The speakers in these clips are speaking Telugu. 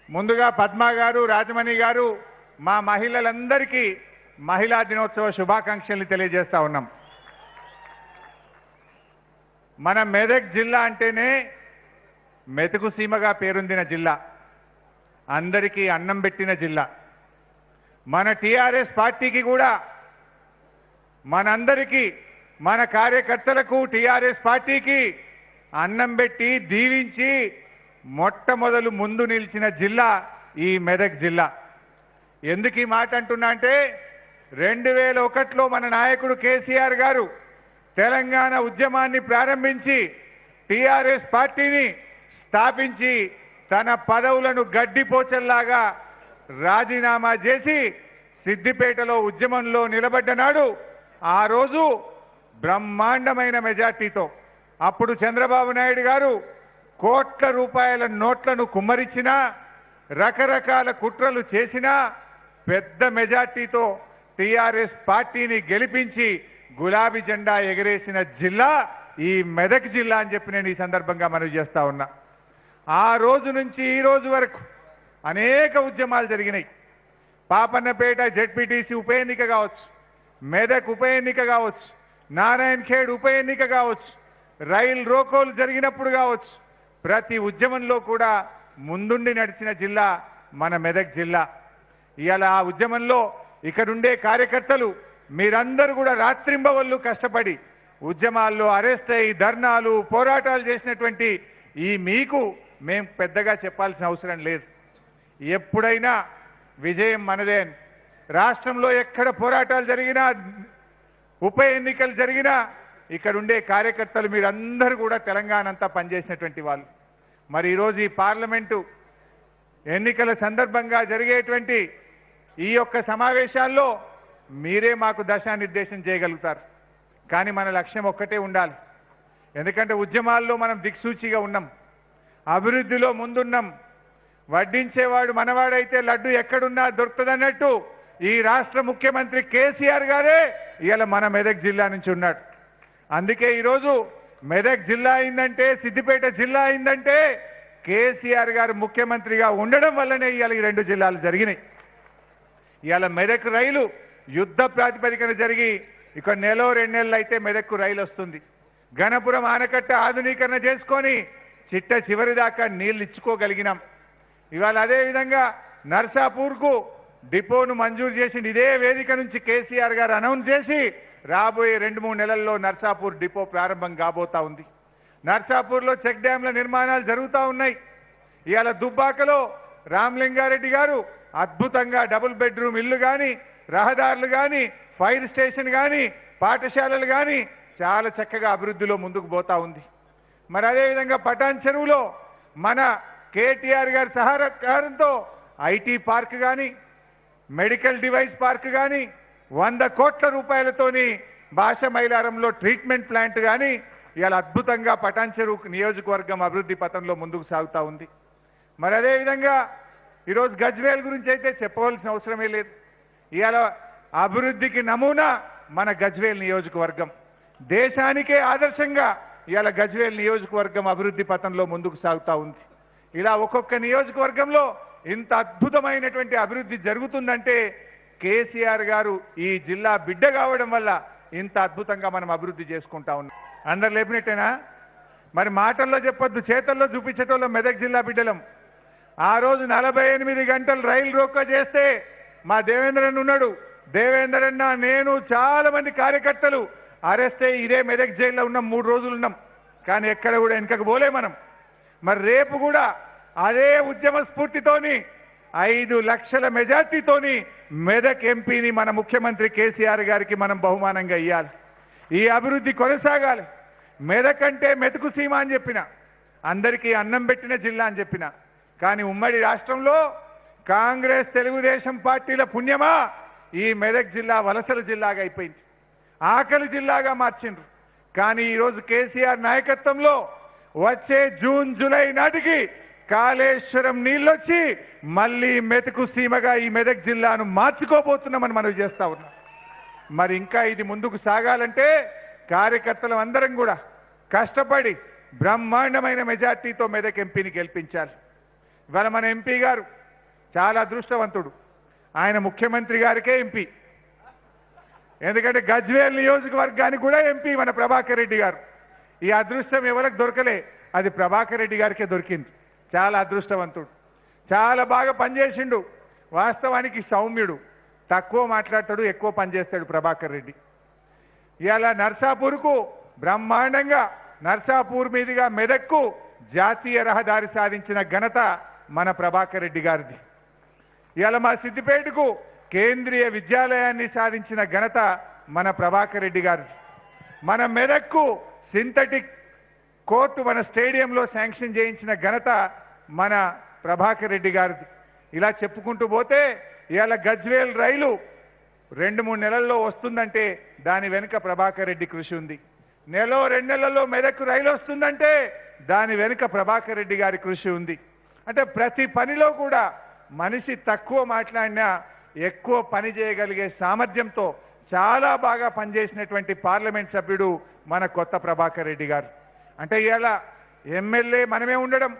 ముందుగా పద్మా గారు, రాజమణి గారు, మా మహిళలందరికీ మహిళా దినోత్సవ శుభాకాంక్షలు తెలియజేస్తా ఉన్నాం. మన మెదక్ జిల్లా అంటేనే మెతుకు సీమగా పేరొందిన జిల్లా, అందరికీ అన్నం పెట్టిన జిల్లా. మన టీఆర్ఎస్ పార్టీకి కూడా మనందరికీ, మన కార్యకర్తలకు టీఆర్ఎస్ పార్టీకి అన్నం పెట్టి దీవించి మొట్టమొదలు ముందు నిలిచిన జిల్లా ఈ మెదక్ జిల్లా. ఎందుకు ఈ మాట అంటున్నా అంటే 2001లో మన నాయకుడు కేసీఆర్ గారు తెలంగాణ ఉద్యమాన్ని ప్రారంభించి టీఆర్ఎస్ పార్టీని స్థాపించి తన పదవులను గడ్డిపోచల్లాగా రాజీనామా చేసి సిద్దిపేటలో ఉద్యమంలో నిలబడ్డ నాడు ఆ రోజు బ్రహ్మాండమైన మెజార్టీతో అప్పుడు చంద్రబాబు నాయుడు గారు కోట్ల రూపాయల నోట్లను కుమ్మరించినా, రకరకాల కుట్రలు చేసినా పెద్ద మెజార్టీతో టీఆర్ఎస్ పార్టీని గెలిపించి గులాబీ జెండా ఎగరేసిన జిల్లా ఈ మెదక్ జిల్లా అని చెప్పి నేను ఈ సందర్భంగా మనవి చేస్తా ఉన్నా. ఆ రోజు నుంచి ఈ రోజు వరకు అనేక ఉద్యమాలు జరిగినాయి. పాపన్నపేట జెడ్పీటీసీ ఉప ఎన్నిక కావచ్చు, మెదక్ ఉప ఎన్నిక కావచ్చు, నారాయణ్ ఖేడ్ ఉప ఎన్నిక కావచ్చు, రైలు రోకోలు జరిగినప్పుడు కావచ్చు, ప్రతి ఉద్యమంలో కూడా ముందుండి నడిచిన జిల్లా మన మెదక్ జిల్లా. ఇవాళ ఆ ఉద్యమంలో ఇక్కడుండే కార్యకర్తలు మీరందరూ కూడా రాత్రింబవళ్ళు కష్టపడి ఉద్యమాల్లో అరెస్ట్ అయ్యి ధర్నాలు, పోరాటాలు చేసినటువంటి ఈ మీకు మేము పెద్దగా చెప్పాల్సిన అవసరం లేదు. ఎప్పుడైనా విజయం మనదే. రాష్ట్రంలో ఎక్కడ పోరాటాలు జరిగినా, ఉప ఎన్నికలు జరిగినా ఇక్కడుండే కార్యకర్తలు మీరందరూ కూడా తెలంగాణ అంతా పనిచేసినటువంటి వాళ్ళు. మరి ఈరోజు ఈ పార్లమెంటు ఎన్నికల సందర్భంగా జరిగేటువంటి ఈ యొక్క సమావేశాల్లో మీరే మాకు దిశానిర్దేశం చేయగలుగుతారు. కానీ మన లక్ష్యం ఒక్కటే ఉండాలి. ఎందుకంటే ఉద్యమాల్లో మనం దిక్సూచిగా ఉన్నాం, అభివృద్ధిలో ముందున్నాం. వడ్డించేవాడు మనవాడైతే లడ్డు ఎక్కడున్నా దొరుకుతుందన్నట్టు ఈ రాష్ట్ర ముఖ్యమంత్రి కేసీఆర్ గారే ఇవాళ మన మెదక్ జిల్లా నుంచి ఉన్నాడు. అందుకే ఈరోజు మెదక్ జిల్లా అయిందంటే, సిద్దిపేట జిల్లా అయిందంటే కేసీఆర్ గారు ముఖ్యమంత్రిగా ఉండడం వల్లనే ఇవాళ ఈ రెండు జిల్లాలు జరిగినాయి. ఇవాళ మెదక్ రైలు యుద్ధ ప్రాతిపదికన జరిగి ఇక నెల 2 నెలలు అయితే మెదక్కు రైలు వస్తుంది. గణపురం ఆనకట్ట ఆధునీకరణ చేసుకొని చిట్ట చివరి దాకా నీళ్లు ఇచ్చుకోగలిగినాం. ఇవాళ అదేవిధంగా నర్సాపూర్కు డిపోను మంజూరు చేసి ఇదే వేదిక నుంచి కేసీఆర్ గారు అనౌన్స్ చేసి రాబోయే 2-3 నెలల్లో నర్సాపూర్ డిపో ప్రారంభం కాబోతా ఉంది. నర్సాపూర్లో చెక్ డ్యాంల నిర్మాణాలు జరుగుతూ ఉన్నాయి. ఇవాళ దుబ్బాకలో రామలింగారెడ్డి గారు అద్భుతంగా డబుల్ బెడ్రూమ్ ఇల్లు కానీ, రహదారులు కానీ, ఫైర్ స్టేషన్ కానీ, పాఠశాలలు కానీ చాలా చక్కగా అభివృద్ధిలో ముందుకు పోతా ఉంది. మరి అదేవిధంగా పటాన్ చెరువులో మన కేటీఆర్ గారి సహకారంతో ఐటీ పార్క్ కానీ, మెడికల్ డివైస్ పార్క్ కానీ, 100 కోట్ల రూపాయలతోని భాష మైలారంలో ట్రీట్మెంట్ ప్లాంట్ కానీ ఇవాళ అద్భుతంగా పటాన్ చెరువు నియోజకవర్గం అభివృద్ధి పథంలో ముందుకు సాగుతూ ఉంది. మరి అదేవిధంగా ఈరోజు గజ్వేల్ గురించి అయితే చెప్పవలసిన అవసరమే లేదు. ఇవాళ అభివృద్ధికి నమూనా మన గజ్వేల్ నియోజకవర్గం. దేశానికే ఆదర్శంగా ఇవాళ గజ్వేల్ నియోజకవర్గం అభివృద్ధి పథంలో ముందుకు సాగుతూ ఉంది. ఇలా ఒక్కొక్క నియోజకవర్గంలో ఇంత అద్భుతమైనటువంటి అభివృద్ధి జరుగుతుందంటే కేసీఆర్ గారు ఈ జిల్లా బిడ్డ కావడం వల్ల ఇంత అద్భుతంగా మనం అభివృద్ధి చేసుకుంటా ఉన్నాం. అందరు లేపినట్టేనా? మరి మాటల్లో చెప్పొద్దు, చేతల్లో చూపించేటోళ్ళం మెదక్ జిల్లా బిడ్డలం. ఆ రోజు 48 గంటలు రైలు రోకో చేస్తే మా దేవేంద్రన్ ఉన్నాడు. దేవేంద్రన్న, నేను, చాలా మంది కార్యకర్తలు అరెస్ట్ అయ్యి ఇదే మెదక్ జైల్లో ఉన్నాం. 3 రోజులు ఉన్నాం. కానీ ఎక్కడ కూడా వెనకకు పోలే మనం. మరి రేపు కూడా అదే ఉద్యమ స్ఫూర్తితోని 5 లక్షల మెజార్టీతోని మెదక్ ఎంపీని మన ముఖ్యమంత్రి కేసీఆర్ గారికి మనం బహుమానంగా ఇవ్వాలి. ఈ అభివృద్ధి కొనసాగాలి. మెదక్ అంటే మెతుకు సీమ అని చెప్పిన, అందరికీ అన్నం పెట్టిన జిల్లా అని చెప్పిన. కానీ ఉమ్మడి రాష్ట్రంలో కాంగ్రెస్, తెలుగుదేశం పార్టీల పుణ్యమా ఈ మెదక్ జిల్లా వలసల జిల్లాగా అయిపోయింది, ఆకలి జిల్లాగా మార్చిండ్రు. కానీ ఈరోజు కేసీఆర్ నాయకత్వంలో వచ్చే జూన్, జూలై నాటికి కాళేశ్వరం నీళ్ళొచ్చి మళ్ళీ మెతుకు సీమగా ఈ మెదక్ జిల్లాను మార్చుకోబోతున్నామని మనం చేస్తా ఉన్నాం. మరి ఇంకా ఇది ముందుకు సాగాలంటే కార్యకర్తలు అందరం కూడా కష్టపడి బ్రహ్మాండమైన మెజార్టీతో మెదక్ ఎంపీని గెలిపించాలి. ఇవాళ మన ఎంపీ గారు చాలా అదృష్టవంతుడు. ఆయన ముఖ్యమంత్రి గారికే ఎంపీ. ఎందుకంటే గజ్వేల్ నియోజకవర్గానికి కూడా ఎంపీ మన ప్రభాకర్ రెడ్డి గారు. ఈ అదృష్టం ఎవరికి దొరకలే, అది ప్రభాకర్ రెడ్డి గారికే దొరికింది. చాలా అదృష్టవంతుడు, చాలా బాగా పనిచేసిండు. వాస్తవానికి సౌమ్యుడు, తక్కువ మాట్లాడతాడు, ఎక్కువ పనిచేస్తాడు ప్రభాకర్ రెడ్డి. ఇవాళ నర్సాపూర్కు బ్రహ్మాండంగా నర్సాపూర్ మీదుగా మెదక్కు జాతీయ రహదారి సాధించిన ఘనత మన ప్రభాకర్ రెడ్డి గారిది. ఇవాళ మా సిద్దిపేటకు కేంద్రీయ విద్యాలయాన్ని సాధించిన ఘనత మన ప్రభాకర్ రెడ్డి గారిది. మన మెదక్కు సింథటిక్ కోర్టు మన స్టేడియంలో శాంక్షన్ చేయించిన ఘనత మన ప్రభాకర్ రెడ్డి గారిది. ఇలా చెప్పుకుంటూ పోతే ఇవాళ గజ్వేల్ రైలు 2-3 నెలల్లో వస్తుందంటే దాని వెనుక ప్రభాకర్ రెడ్డి కృషి ఉంది. 1-2 నెలల్లో మెదక్ రైలు వస్తుందంటే దాని వెనుక ప్రభాకర్ రెడ్డి గారి కృషి ఉంది. అంటే ప్రతి పనిలో కూడా మనిషి తక్కువ మాట్లాడినా ఎక్కువ పని చేయగలిగే సామర్థ్యంతో చాలా బాగా పనిచేసినటువంటి పార్లమెంట్ సభ్యుడు మన కొత్త ప్రభాకర్ రెడ్డి గారు. అంటే ఇవాళ ఎమ్మెల్యే మనమే ఉండడం,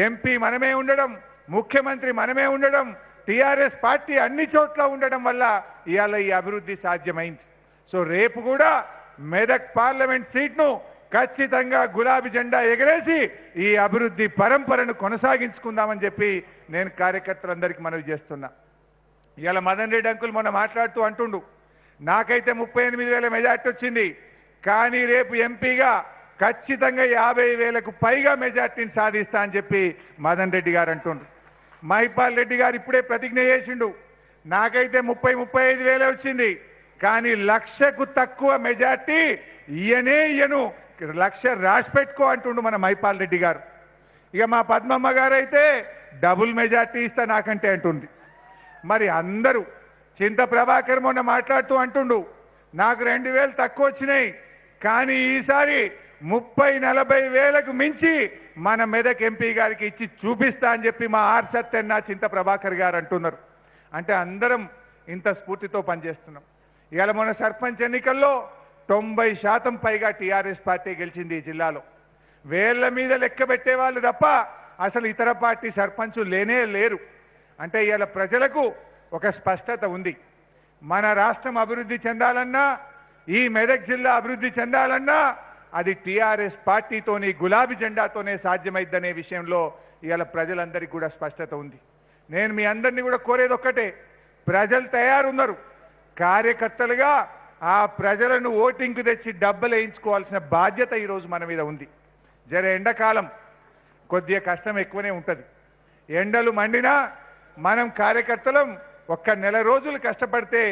ఎంపీ మనమే ఉండడం, ముఖ్యమంత్రి మనమే ఉండడం, టీఆర్ఎస్ పార్టీ అన్ని చోట్ల ఉండడం వల్ల ఇవాళ ఈ అభివృద్ధి సాధ్యమైంది. సో రేపు కూడా మెదక్ పార్లమెంట్ సీట్ను ఖచ్చితంగా గులాబీ జెండా ఎగరేసి ఈ అభివృద్ధి పరంపరను కొనసాగించుకుందామని చెప్పి నేను కార్యకర్తలందరికీ మనవి చేస్తున్నా. ఇవాళ మదన్ రెడ్డి అంకుల్ మొన్న మాట్లాడుతూ అంటుండు, నాకైతే 38,000 మెజార్టీ వచ్చింది, కానీ రేపు ఎంపీగా ఖచ్చితంగా 50,000కు పైగా మెజార్టీని సాధిస్తా అని చెప్పి మదన్ రెడ్డి గారు అంటుండ్రు. మహిపాల్ రెడ్డి గారు ఇప్పుడే ప్రతిజ్ఞ చేసిండు, నాకైతే 30-35,000 వచ్చింది, కానీ 1,00,000కు తక్కువ మెజార్టీ ఇయ్యను, 1,00,000 రాసి పెట్టుకో అంటుండు మన మహిపాల్ రెడ్డి గారు. ఇక మా పద్మమ్మ గారు అయితే డబుల్ మెజార్టీ ఇస్తా నాకంటే అంటుంది. మరి అందరూ చింత ప్రభాకర్ మొన్న మాట్లాడుతూ అంటుండు, నాకు 2,000 తక్కువ వచ్చినాయి, కానీ ఈసారి 30-40 వేలకు మించి మన మెదక్ ఎంపీ గారికి ఇచ్చి చూపిస్తా అని చెప్పి మా సత్యన్న చింత ప్రభాకర్ గారు అంటున్నారు. అంటే అందరం ఇంత స్ఫూర్తితో పనిచేస్తున్నాం. ఇవాళ మన సర్పంచ్ ఎన్నికల్లో 90% పైగా టీఆర్ఎస్ పార్టీ గెలిచింది ఈ జిల్లాలో. వేళ్ల మీద లెక్క పెట్టేవాళ్ళు తప్ప అసలు ఇతర పార్టీ సర్పంచులు లేనే లేరు. అంటే ఇవాళ ప్రజలకు ఒక స్పష్టత ఉంది. మన రాష్ట్రం అభివృద్ధి చెందాలన్నా, ఈ మెదక్ జిల్లా అభివృద్ధి చెందాలన్నా అది టీఆర్ఎస్ పార్టీతోని గులాబీ జెండాతోనే సాధ్యమైద్దనే విషయంలో ఇవాళ ప్రజలందరికీ కూడా స్పష్టత ఉంది. నేను మీ అందరినీ కూడా కోరేది ఒక్కటే, ప్రజలు తయారున్నారు, కార్యకర్తలుగా ఆ ప్రజలను ఓటింగ్కు తెచ్చి డబ్బులు వేయించుకోవాల్సిన బాధ్యత ఈరోజు మన మీద ఉంది. జర ఎండాకాలం కొద్దిగా కష్టం ఎక్కువనే ఉంటుంది. ఎండలు మండినా మనం కార్యకర్తలం ఒక్క 1 నెల రోజులు కష్టపడితే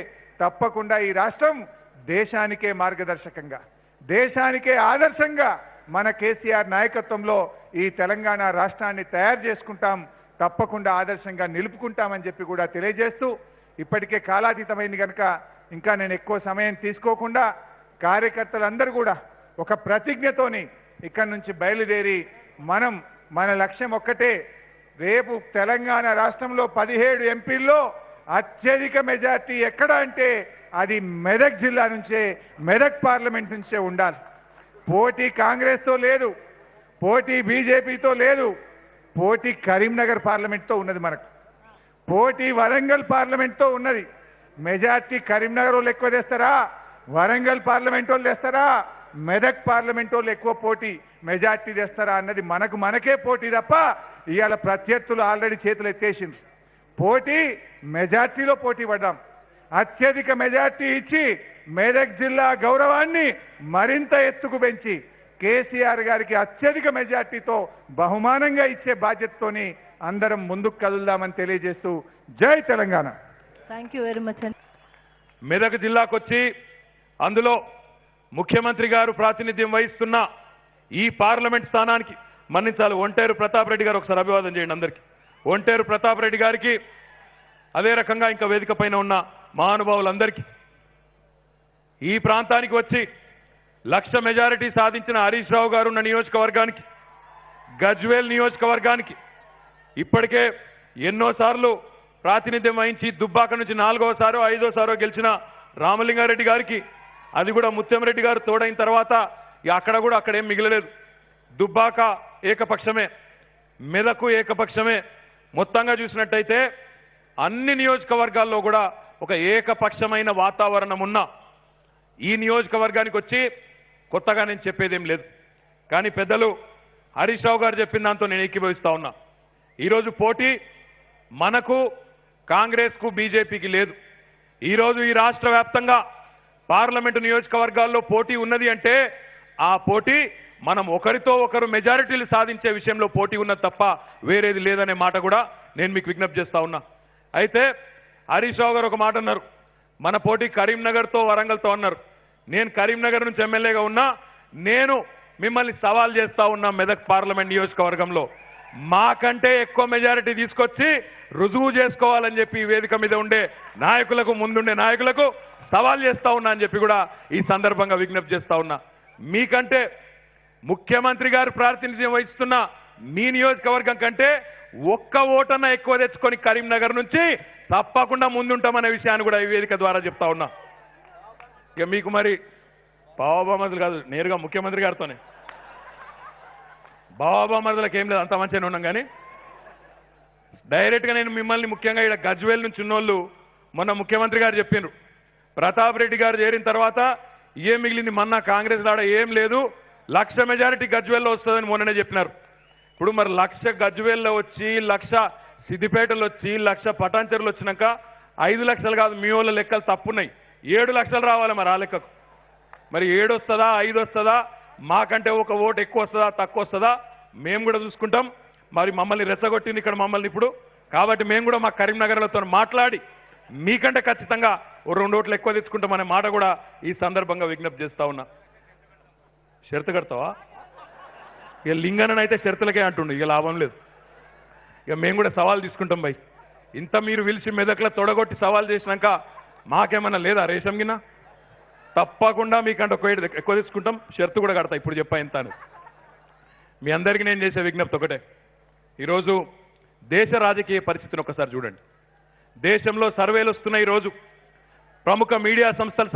తప్పకుండా ఈ రాష్ట్రం దేశానికే మార్గదర్శకంగా, దేశానికే ఆదర్శంగా మన కేసీఆర్ నాయకత్వంలో ఈ తెలంగాణ రాష్ట్రాన్ని తయారు చేసుకుంటాం, తప్పకుండా ఆదర్శంగా నిలుపుకుంటామని చెప్పి కూడా తెలియజేస్తూ, ఇప్పటికే కాలాతీతమైంది కనుక ఇంకా నేను ఎక్కువ సమయం తీసుకోకుండా కార్యకర్తలందరూ కూడా ఒక ప్రతిజ్ఞతోని ఇక్కడి నుంచి బయలుదేరి మన లక్ష్యం ఒక్కటే, రేపు తెలంగాణ రాష్ట్రంలో 17 ఎంపీల్లో అత్యధిక మెజార్టీ ఎక్కడ అంటే అది మెదక్ జిల్లా నుంచే, మెదక్ పార్లమెంట్ నుంచే ఉండాలి. పోటీ కాంగ్రెస్తో లేదు, పోటీ బీజేపీతో లేదు, పోటీ కరీంనగర్ పార్లమెంట్తో ఉన్నది, మనకు పోటీ వరంగల్ పార్లమెంట్తో ఉన్నది. మెజార్టీ కరీంనగర్ వాళ్ళు ఎక్కువ తెస్తారా, వరంగల్ పార్లమెంట్ వాళ్ళు తెస్తారా, మెదక్ పార్లమెంట్ వాళ్ళు ఎక్కువ పోటీ మెజార్టీ తెస్తారా అన్నది మనకే పోటీ తప్ప ఇవాళ ప్రత్యర్థులు ఆల్రెడీ చేతులు ఎత్తేసింది. పోటీ మెజార్టీలో పోటీ పడ్డాం. అత్యధిక మెజార్టీ ఇచ్చి మెదక్ జిల్లా గౌరవాన్ని మరింత ఎత్తుకు పెంచి కేసీఆర్ గారికి అత్యధిక మెజార్టీతో బహుమానంగా ఇచ్చే బాధ్యతతోని అందరం ముందుకు కదులుదామని తెలియజేస్తూ జై Telangana. Thank you very much. Medak జిల్లాకు వచ్చి అందులో ముఖ్యమంత్రి గారు ప్రాతినిధ్యం వహిస్తున్న ఈ పార్లమెంట్ స్థానానికి మన్నించాలి ఒంటేరు ప్రతాప్ రెడ్డి గారు ఒకసారి అభివాదం చేయండి అందరికీ. ఒంటేరు ప్రతాప్ రెడ్డి గారికి, అదే రకంగా ఇంకా వేదిక పైన ఉన్న మహానుభావులందరికీ, ఈ ప్రాంతానికి వచ్చి 1,00,000 మెజారిటీ సాధించిన హరీష్ రావు గారు ఉన్న నియోజకవర్గానికి, గజ్వేల్ నియోజకవర్గానికి ఇప్పటికే ఎన్నోసార్లు ప్రాతినిధ్యం వహించి దుబ్బాక నుంచి 4వసారో 5వసారో గెలిచిన రామలింగారెడ్డి గారికి, అది కూడా ముత్యంరెడ్డి గారు తోడైన తర్వాత అక్కడేం మిగలలేదు. దుబ్బాక ఏకపక్షమే, మెదకు ఏకపక్షమే, మొత్తంగా చూసినట్టయితే అన్ని నియోజకవర్గాల్లో కూడా ఒక ఏకపక్షమైన వాతావరణం ఉన్న ఈ నియోజకవర్గానికి వచ్చి కొత్తగా నేను చెప్పేదేం లేదు. కానీ పెద్దలు హరీష్ రావు గారు చెప్పిన దాంతో నేను ఏకీభవిస్తా ఉన్నా. ఈరోజు పోటీ మనకు కాంగ్రెస్కు బీజేపీకి లేదు. ఈరోజు ఈ రాష్ట్ర వ్యాప్తంగా పార్లమెంటు నియోజకవర్గాల్లో పోటీ ఉన్నది అంటే ఆ పోటీ మనం ఒకరితో ఒకరు మెజారిటీలు సాధించే విషయంలో పోటీ ఉన్నది తప్ప వేరేది లేదనే మాట కూడా నేను మీకు విజ్ఞప్తి చేస్తా ఉన్నా. అయితే హరీష్ రావు గారు ఒక మాట అన్నారు, మన పోటీ కరీంనగర్తో వరంగల్తో అన్నారు. నేను కరీంనగర్ నుంచి ఎమ్మెల్యేగా ఉన్నా, నేను మిమ్మల్ని సవాల్ చేస్తా ఉన్నా మెదక్ పార్లమెంట్ నియోజకవర్గంలో మాకంటే ఎక్కువ మెజారిటీ తీసుకొచ్చి రుజువు చేసుకోవాలని చెప్పి ఈ వేదిక మీద ఉండే నాయకులకు, ముందుండే నాయకులకు సవాల్ చేస్తా ఉన్నా అని చెప్పి కూడా ఈ సందర్భంగా విజ్ఞప్తి చేస్తా ఉన్నా. మీకంటే ముఖ్యమంత్రి గారు ప్రాతినిధ్యం వహిస్తున్న మీ నియోజకవర్గం కంటే ఒక్క ఓటన్న ఎక్కువ తెచ్చుకొని కరీంనగర్ నుంచి తప్పకుండా ముందుంటామనే విషయాన్ని కూడా ఈ వేదిక ద్వారా చెప్తా ఉన్నా. ఇక మీకు మరి బాబామరుదులు కాదు, నేరుగా ముఖ్యమంత్రి గారితోనే. బాబామరుదులకు ఏం లేదు, అంత మంచిగానే ఉన్నాం. కానీ డైరెక్ట్గా నేను మిమ్మల్ని ముఖ్యంగా ఇక్కడ గజ్వేల్ నుంచి ఉన్నోళ్ళు మొన్న ముఖ్యమంత్రి గారు చెప్పిండ్రు, ప్రతాప్ రెడ్డి గారు చేరిన తర్వాత ఏం మిగిలింది, మొన్న కాంగ్రెస్ దాడ ఏం లేదు, 1,00,000 మెజారిటీ గజ్వేల్లో వస్తుందని మొన్ననే చెప్పినారు. ఇప్పుడు మరి 1,00,000 గజ్వేల్లో వచ్చి, 1,00,000 సిద్దిపేటలో వచ్చి, 1,00,000 పటాన్చెరులు వచ్చినాక 5 లక్షలు కాదు, మీ వాళ్ళ లెక్కలు తప్పున్నాయి. 7 లక్షలు రావాలి మరి ఆ లెక్కకు. మరి 7 వస్తుందా 5 వస్తుందా, మాకంటే ఒక ఓటు ఎక్కువ వస్తుందా తక్కువ వస్తుందా మేము కూడా చూసుకుంటాం. మరి మమ్మల్ని రెచ్చగొట్టింది ఇక్కడ మమ్మల్ని ఇప్పుడు, కాబట్టి మేము కూడా మా కరీంనగర్లతో మాట్లాడి మీకంటే ఖచ్చితంగా ఓ 2 ఓట్లు ఎక్కువ తెచ్చుకుంటామనే మాట కూడా ఈ సందర్భంగా విజ్ఞప్తి చేస్తా ఉన్నా. షరతు కడతావా? ఇక లింగనని అయితే షరతులకే అంటుండు, ఇక లాభం లేదు. ఇక మేము కూడా సవాల్ తీసుకుంటాం భయ్. ఇంత మీరు పిలిచి మెదక్లో తొడగొట్టి సవాల్ చేసినాక మాకేమన్నా లేదా రేషం గిన్న? తప్పకుండా మీకంటే ఎక్కువ తీసుకుంటాం, షరతు కూడా కడతా. ఇప్పుడు చెప్పా ఎంత అని. మీ అందరికీ నేను చేసే విజ్ఞప్తి ఒకటే, ఈరోజు దేశ రాజకీయ పరిస్థితిని ఒకసారి చూడండి. దేశంలో సర్వేలు వస్తున్నాయి. ఈరోజు ప్రముఖ మీడియా సంస్థలు